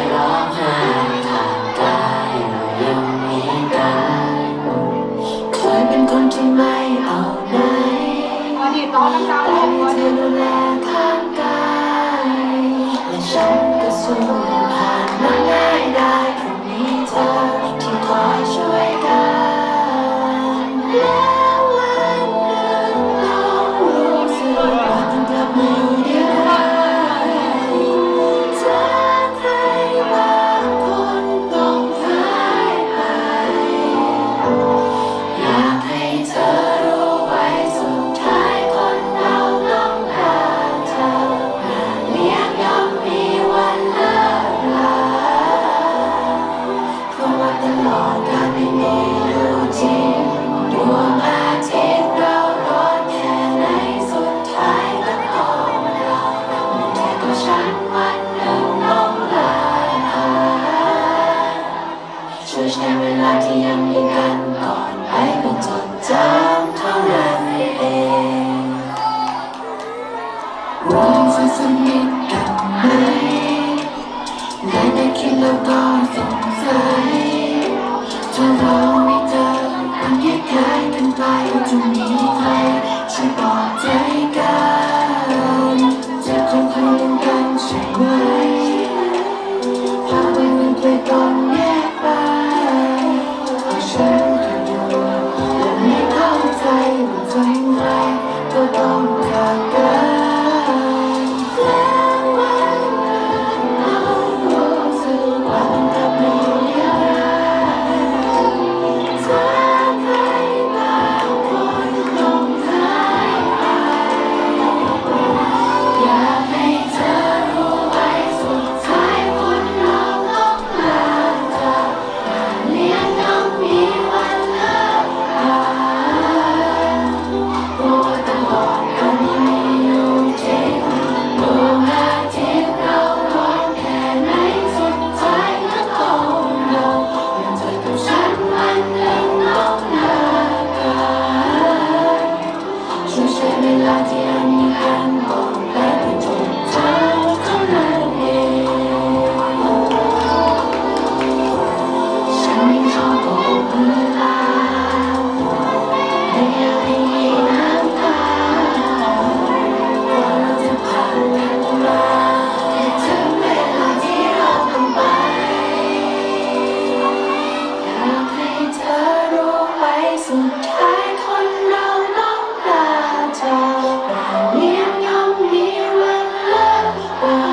ยร้องไห้ทางกายเรายังมีกันเคยเป็นคนที่ไม่เอาไหนแต่ให้เธอดูแลข้างกายและฉันก็สู้ผ่านมันง่ายได้เพราะมีเธอที่คอยช่วยกันแล้ววันหนึ่งเรารู้สึกว่าต้องกลับมาอยู่เดียวดายเธอใครบางคนต้องหายไปอยากให้เธอรู้ไว้สุดท้ายคนเราต้องลาเธองานเลี้ยงย่อมมีวันเลิกลาเพราะว่าตลอดการไม่มีอยู่จริงดวงอาทิตย์เราร้อนแค่ไหนสุดท้ายก็ต้องลาแค่ตัวฉันวันหนึ่งต้องลาช่วยใช้เวลาที่ยังมีกันก่อนไปก็จดจำเท่านั้นเองวันจะสนิทกันไหมได้คิดแล้วก็สงสัยถ้าเราไม่เจอกันแยกย้ายกันไปจะมีใครช่วยปลอบใจกันจะคงลืมกันใช่ไหมหากวันหนึ่งเคยต้องแยกไปเพราะฉันก็อยู่และไม่เข้าใจว่าทำไมก็ต้องจากกันแล้ววันหนึ่งเรารู้สึกว่าต้องกลับมาอยู่เดียวดายเธอใครบางคนต้องหายไปอยากให้เธอรู้ไว้สุดท้ายคนเราต้องลาเธองานเลี้ยงย่อมมีวันเลิกลาเพราะว่าตลอดการที่มีอยู่จริงดวงอาทิตย์เราร้อนแค่ไหนสุดท้ายก็ต้องลงอย่างเธอกับฉันวันหนึ่งต้องลากันช่วยใช้เวลาที่ยังมีกันก่อนไปให้จดจำเท่านั้นเองฉันไม่ชอบบอกเวลาไม่อยากให้มีน้ำตาเพราะเราจะผ่านกันมาให้ถึงเวลาที่เราต้องไปอยากให้เธอรู้ไว้สุดท้ายคนเราต้องลาจากเลี้ยงย่อมมีวันเลิกลา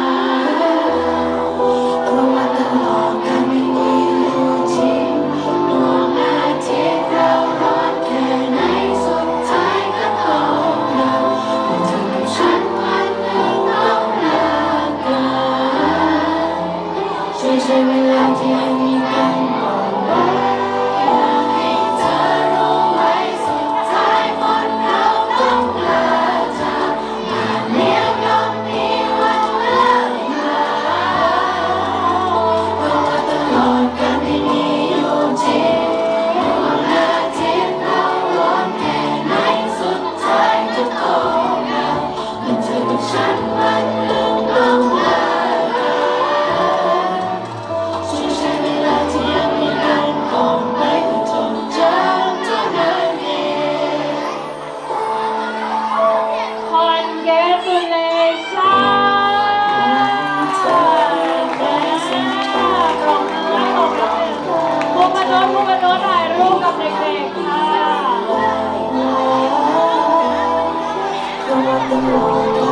เพราะว่าตลอดการไม่มีอยู่จริงดวงอาทิตย์เราร้อนแค่ไหนสุดท้ายก็ต้องดับให้เธอกับฉันวันหนึ่งต้องลากันช่วยใช้เวลาที่ยังมีกัน